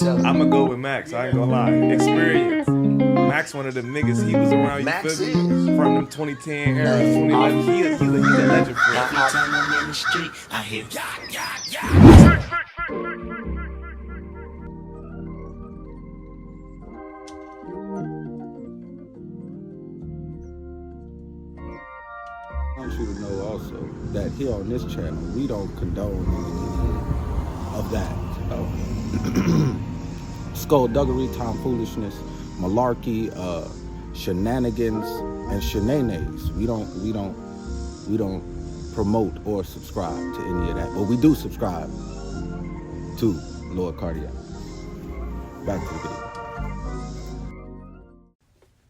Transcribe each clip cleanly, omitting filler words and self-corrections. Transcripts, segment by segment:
I'ma go with Max. I ain't gonna lie. Experience. Max, one of them niggas. He was around. You feel me? From them 2010 era, 2011. He's a legend for it. Every time I'm in the street, I hear yeah. I want you to know also that here on this channel, we don't condone any of that. Skullduggery, tomfoolishness, malarkey, shenanigans, and shenanigans. We don't promote or subscribe to any of that. But we do subscribe to Lord Cardiac. Back to the video.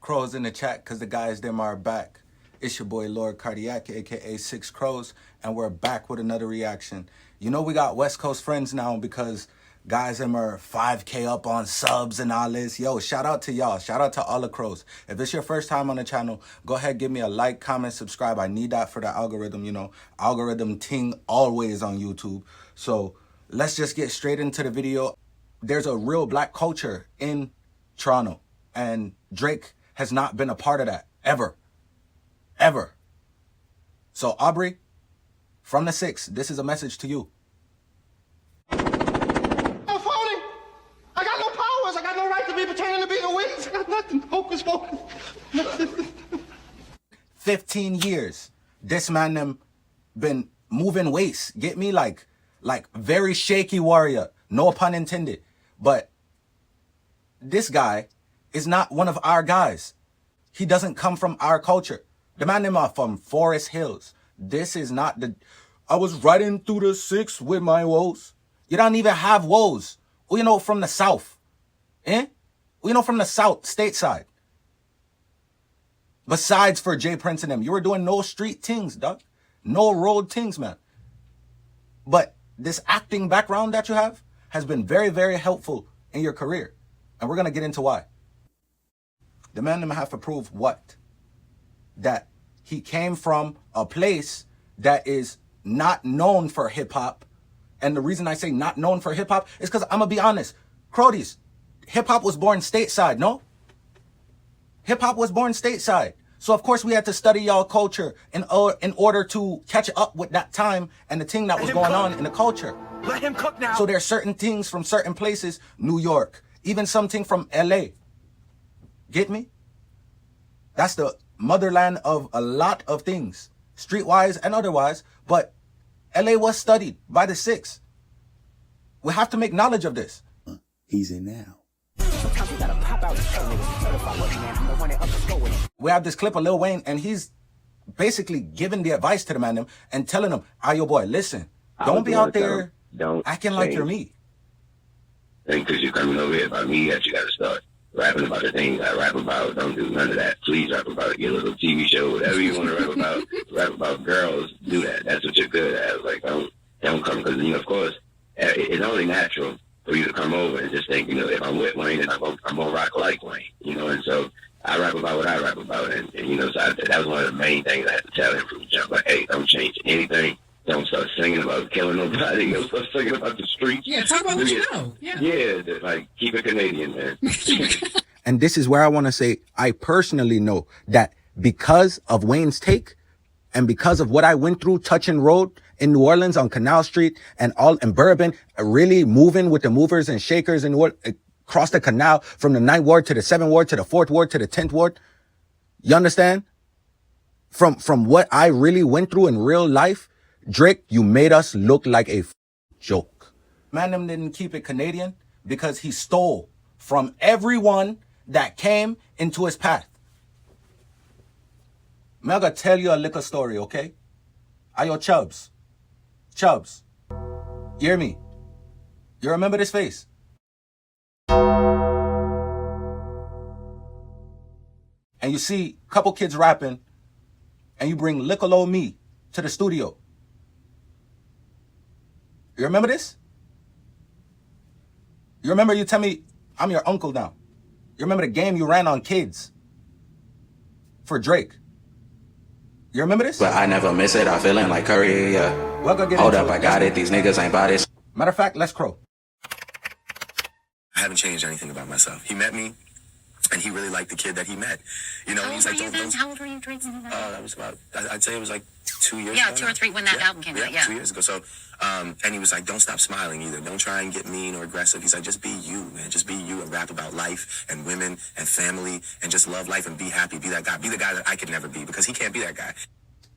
Crows in the chat because the guys them are back. It's your boy Lord Cardiac, aka 6 Crows, and we're back with another reaction. You know we got West Coast friends now because guys them are 5K up on subs and all this. Yo, shout out to y'all. Shout out to all the crows. If it's your first time on the channel, go ahead, give me a like, comment, subscribe. I need that for the algorithm, you know. Algorithm ting always on YouTube. So let's just get straight into the video. There's a real black culture in Toronto, and Drake has not been a part of that, ever. Ever. So Aubrey, from the 6, this is a message to you. I'm phony. I got no powers. I got no right to be pretending to be the witness. I got nothing. Hocus pocus. 15 years. This man them been moving weights. Get me? Like very shaky warrior. No pun intended. But this guy is not one of our guys. He doesn't come from our culture. The man them are from Forest Hills. This is not the... I was riding through the 6 with my woes. You don't even have woes. Well, you know, from the South. Eh? Well, you know, from the South, stateside. Besides for Jay Prince and them, you were doing no street things, dog. No road things, man. But this acting background that you have has been very, very helpful in your career. And we're going to get into why. The man them have to prove what? That he came from a place that is not known for hip-hop. And the reason I say not known for hip-hop is because I'm going to be honest. Crodies, hip-hop was born stateside, no? Hip-hop was born stateside. So, of course, we had to study y'all culture in order to catch up with that time and the thing that was going on in the culture. Let him cook now. So there are certain things from certain places, New York, even something from LA. Get me? That's the motherland of a lot of things, streetwise and otherwise, but LA was studied by the 6. We have to make knowledge of this. He's in now. We have this clip of Lil Wayne, and he's basically giving the advice to the man and telling him, "Ah, yo boy, listen, don't be out there acting like you're me. And because you're coming over here about me, that you got to start rapping about the things I rap about. Don't do none of that. Please rap about it. Get a little TV show, whatever you want to rap about. Rap about girls. Do that. That's what you're good at." I was like, don't come, because, you know, of course, it's only natural for you to come over and just think, you know, if I'm with Wayne, then I'm gonna rock like Wayne, you know. And so I rap about what I rap about, and you know, so that was one of the main things I had to tell him from the jump. Like, hey, don't change anything. Don't start singing about killing nobody. Don't start singing about the streets. Yeah, talk about what you know. Yeah, like, keep it Canadian, man. And this is where I want to say, I personally know that because of Wayne's take and because of what I went through touching road in New Orleans on Canal Street and all in Bourbon, really moving with the movers and shakers and what across the canal from the 9th ward to the 7th ward to the 4th ward to the 10th ward. You understand? From what I really went through in real life, Drake, you made us look like a joke. Man, them didn't keep it Canadian because he stole from everyone that came into his path. I'm gonna tell you a little story, okay? Ayo, Chubbs. Chubbs. You hear me? You remember this face? And you see a couple kids rapping, and you bring little old me to the studio. You remember this? You remember you tell me I'm your uncle now. You remember the game you ran on kids for Drake. You remember this? But I never miss it. I feeling like Curry, yeah. Well, go get Hold into up, it. I got it. These niggas ain't about this. Matter of fact, let's crow. haven't changed anything about myself. He met me, and he really liked the kid that he met. You know, How and he's old like, were you then? How old were you, Drake? that was about, I'd say it was like 2 years ago. Yeah, 2 or 3 when that album came out. Yeah, 2 years ago. So, and he was like, don't stop smiling either. Don't try and get mean or aggressive. He's like, just be you, man. Just be you and rap about life and women and family and just love life and be happy. Be that guy. Be the guy that I could never be, because he can't be that guy.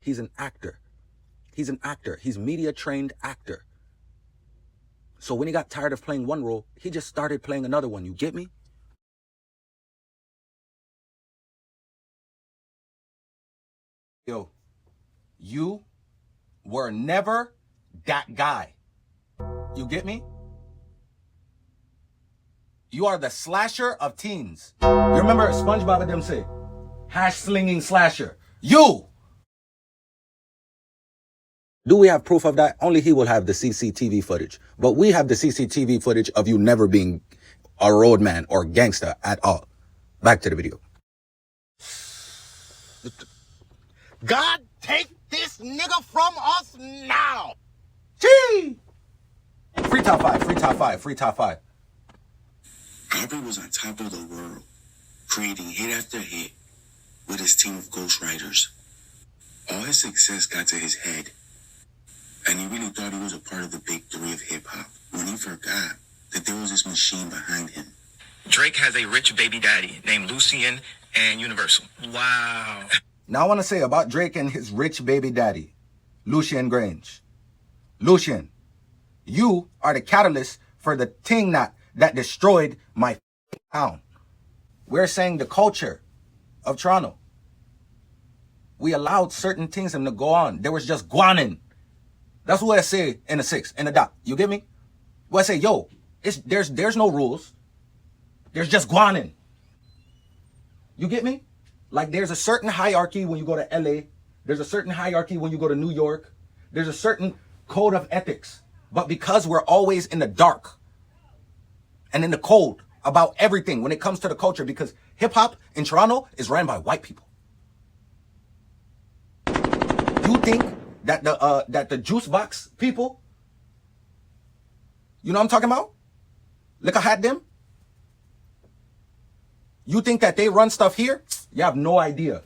He's an actor. He's an actor. He's media trained actor. So when he got tired of playing one role, he just started playing another one. You get me? Yo, you were never that guy. You get me? You are the slasher of teens. You remember SpongeBob and them say, hash slinging slasher. You! Do we have proof of that? Only he will have the CCTV footage. But we have the CCTV footage of you never being a roadman or gangster at all. Back to the video. God, take this nigga from us now. Gee! Free top five, free top five, free top five. Aubrey was on top of the world, creating hit after hit with his team of ghostwriters. All his success got to his head, and he really thought he was a part of the big three of hip-hop, when he forgot that there was this machine behind him. Drake has a rich baby daddy named Lucien and Universal. Wow. Now I want to say about Drake and his rich baby daddy, Lucien Grange. Lucien, you are the catalyst for the thing that destroyed my town. We're saying the culture of Toronto. We allowed certain things to go on. There was just guanin. That's what I say in the 6, in the doc. You get me? Well, I say, yo, there's no rules. There's just guanin. You get me? Like, there's a certain hierarchy when you go to LA. There's a certain hierarchy when you go to New York. There's a certain code of ethics. But because we're always in the dark and in the cold about everything when it comes to the culture, because hip-hop in Toronto is ran by white people. You think that the juice box people, you know what I'm talking about? Look, I had them. You think that they run stuff here? You have no idea.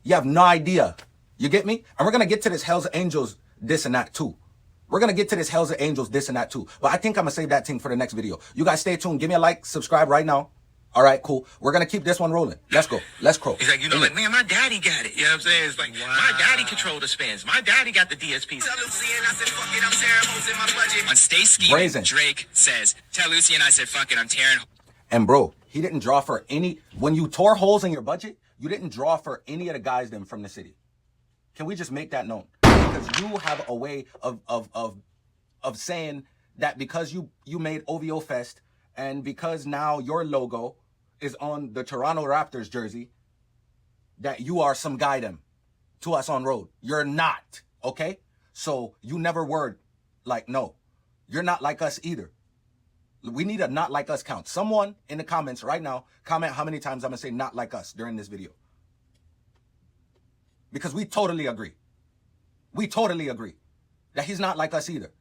You have no idea. You get me? And we're going to get to this Hell's Angels this and that too. We're going to get to this Hell's Angels this and that too. But I think I'm going to save that thing for the next video. You guys stay tuned. Give me a like, subscribe right now. All right, cool. We're going to keep this one rolling. Let's go. Let's crow. He's like, you know, like, man, my daddy got it. You know what I'm saying? It's like, my daddy controlled the spins. My daddy got the DSPs. Tell Lucien I said, fuck it, I'm tearing holes in my budget. On Stay Scheming, Drake says, tell Lucien I said, fuck it, I'm tearing. And bro, he didn't draw for any, when you tore holes in your budget, you didn't draw for any of the guys them from the city. Can we just make that known? Because you have a way of saying that because you made OVO Fest and because now your logo is on the Toronto Raptors jersey, that you are some guy them to us on road. You're not, okay? So you never word like, no, you're not like us either. We need a not like us count. Someone in the comments right now, comment how many times I'm gonna say not like us during this video. Because we totally agree. We totally agree that he's not like us either.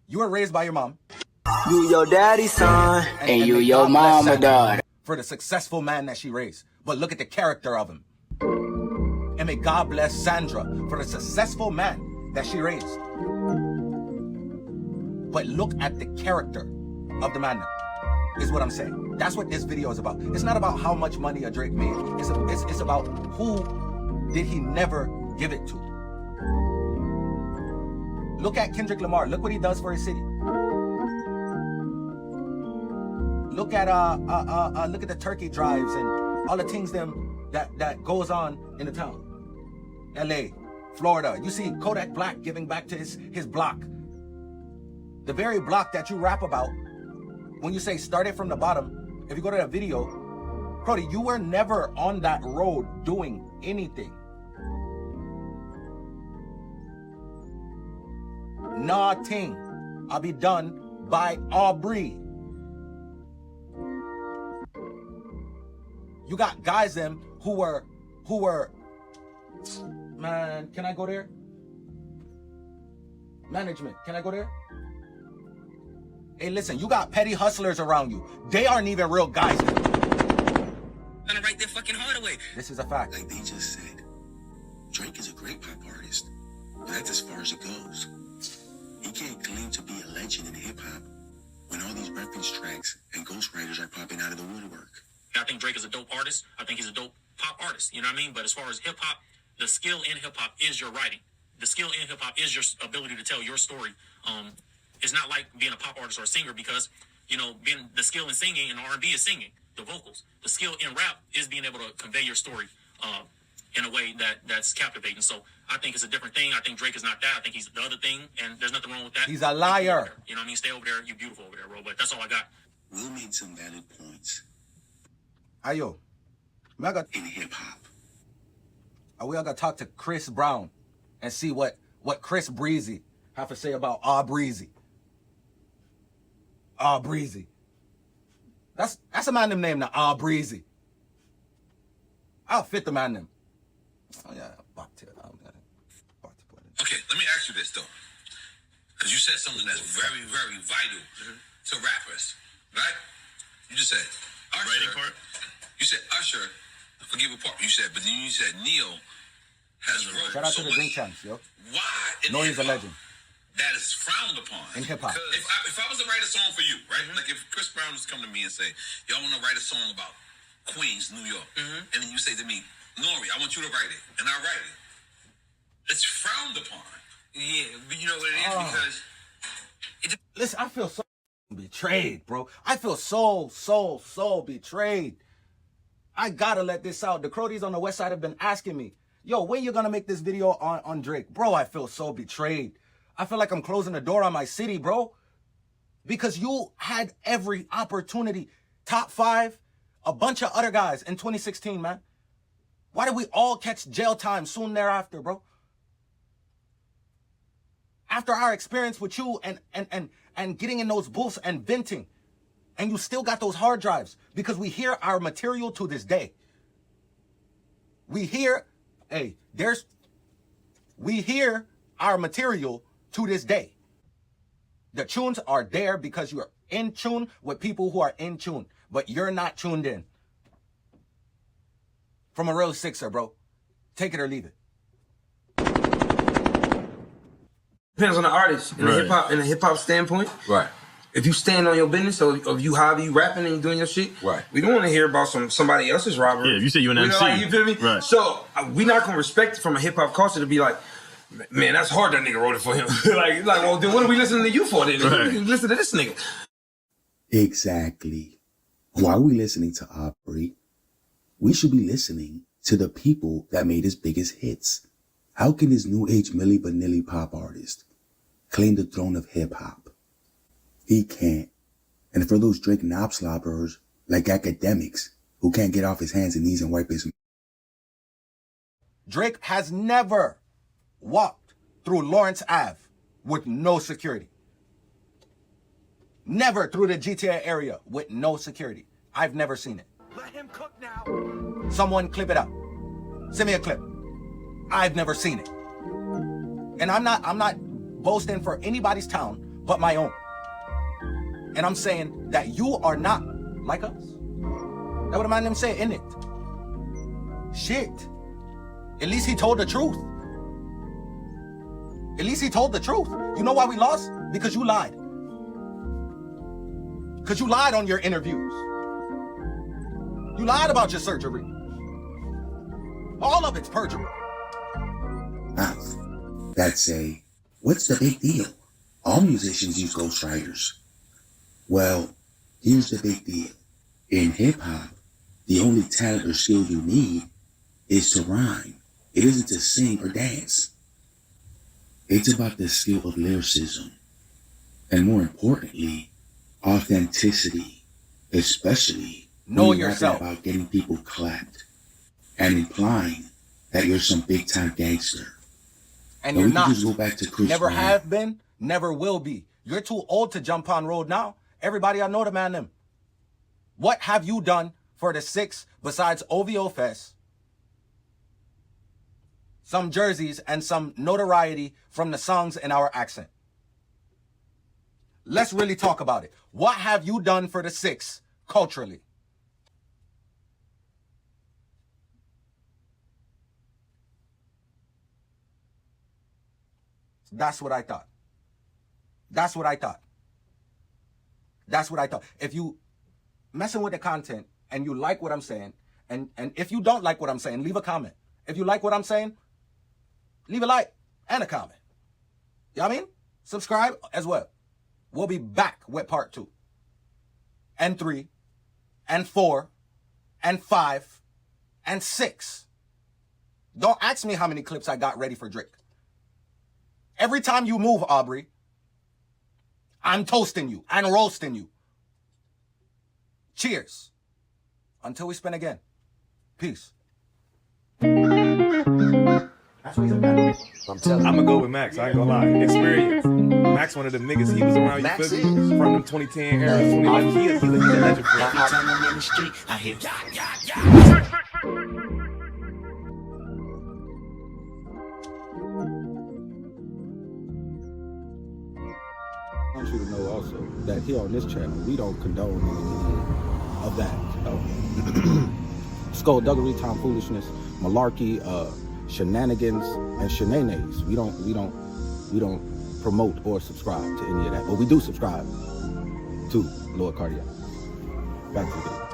You were raised by your mom. You your daddy's son, and you your mama daughter. For the successful man that she raised. But look at the character of him. And may God bless Sandra for the successful man that she raised. But look at the character of the man now, is what I'm saying. That's what this video is about. It's not about how much money a Drake made. It's about who did he never give it to. Look at Kendrick Lamar. Look what he does for his city. Look at the turkey drives and all the things that goes on in the town. LA, Florida. You see Kodak Black giving back to his block. The very block that you rap about, when you say start it from the bottom, if you go to that video, Brody, you were never on that road doing anything. Nothing. I'll be done by Aubrey. You got guys them who were, man, can I go there? Management, can I go there? Hey, listen, you got petty hustlers around you. They aren't even real guys. Gonna write their fucking heart away. This is a fact. Like they just said, Drake is a great pop artist, but that's as far as it goes. He can't claim to be a legend in hip-hop when all these reference tracks and ghostwriters are popping out of the woodwork. I think Drake is a dope artist. I think he's a dope pop artist. You know what I mean? But as far as hip-hop, the skill in hip-hop is your writing. The skill in hip-hop is your ability to tell your story. It's not like being a pop artist or a singer because, you know, being the skill in singing and R&B is singing, the vocals. The skill in rap is being able to convey your story in a way that's captivating. So I think it's a different thing. I think Drake is not that. I think he's the other thing, and there's nothing wrong with that. He's a liar. You know what I mean? Stay over there. You're beautiful over there, bro. But that's all I got. Will made some valid points. Ayo. In hip-hop. We all got to talk to Chris Brown and see what Chris Breezy have to say about AUBREY. AUBREY. That's a man name now, AUBREY. I'll fit the man name. Oh yeah, okay, let me ask you this though, because you said something that's very, very vital to rappers, right? You just said Usher. Part. You said Usher. I forget what part you said, but then you said Neil has wrote. Shout out so to the Drink Champs, yo. Why? No, he's a legend. That is frowned upon. In hip-hop. If I was to write a song for you, right? Like if Chris Brown was to come to me and say, y'all want to write a song about Queens, New York. And then you say to me, Nori, I want you to write it. And I write it. It's frowned upon. Yeah, but you know what it is? Because... Listen, I feel so betrayed, bro. I feel so betrayed. I gotta let this out. The Crodies on the West Side have been asking me, yo, when you gonna make this video on Drake? Bro, I feel so betrayed. I feel like I'm closing the door on my city, bro. Because you had every opportunity. Top 5, a bunch of other guys in 2016, man. Why did we all catch jail time soon thereafter, bro? After our experience with you and getting in those booths and venting, and you still got those hard drives because we hear our material to this day. We hear our material to this day. The tunes are there because you are in tune with people who are in tune, but you're not tuned in. From a real Sixer, bro. Take it or leave it. Depends on the artist. In a hip hop standpoint. Right. If you stand on your business, or if you however you rapping and you doing your shit, right. We don't want to hear about somebody else's robbery. Yeah, if you say you're an MC. Like, you feel me? Right. So we not gonna respect it from a hip hop culture to be like, man, that's hard that nigga wrote it for him. like, well, then what are we listening to you for then? Right. Listen to this nigga. Exactly. Why are we listening to Aubrey? We should be listening to the people that made his biggest hits. How can this new age Milli Vanilli pop artist claim the throne of hip hop? He can't. And for those Drake knob slobberers like academics who can't get off his hands and knees and wipe his... Drake has never walked through Lawrence Ave with no security. Never through the GTA area with no security. I've never seen it. Let him cook now. Someone clip it up. Send me a clip. I've never seen it. And I'm not boasting for anybody's town but my own. And I'm saying that you are not like us. That's what a man them say, innit? Shit. At least he told the truth. At least he told the truth. You know why we lost? Because you lied. Because you lied on your interviews. You lied about your surgery. All of it's perjury. That's what's the big deal? All musicians use ghostwriters. Well, here's the big deal. In hip-hop, the only talent or skill you need is to rhyme. It isn't to sing or dance. It's about the skill of lyricism. And more importantly, authenticity. Especially know when yourself about getting people clapped and implying that you're some big-time gangster. And you're not. Just go back to Chris never Brown. have been, never will be. You're too old to jump on road now. Everybody I know the man them. What have you done for the 6 besides OVO Fest, some jerseys, and some notoriety from the songs in our accent? let's really talk about it. What have you done for the 6 culturally? That's what I thought. That's what I thought. That's what I thought. If you messing with the content and you like what I'm saying, and if you don't like what I'm saying, leave a comment. If you like what I'm saying, leave a like and a comment. You know what I mean? Subscribe as well. We'll be back with part 2 and 3 and 4 and 5 and 6. Don't ask me how many clips I got ready for Drake. Every time you move, Aubrey, I'm toasting you and roasting you. Cheers. Until we spin again. Peace. I'm gonna go with Max. I ain't gonna lie. Experience. Max, one of the niggas. He was around you feel me? From them 2010 era, 2011. He's a legend for it. In the street, I hear I want you to know also that here on this channel, we don't condone any of that. Skullduggery, tomfoolishness, malarkey, shenanigans, and shenanes. We don't promote or subscribe to any of that. But we do subscribe to Lord Cardiac. Back to the video.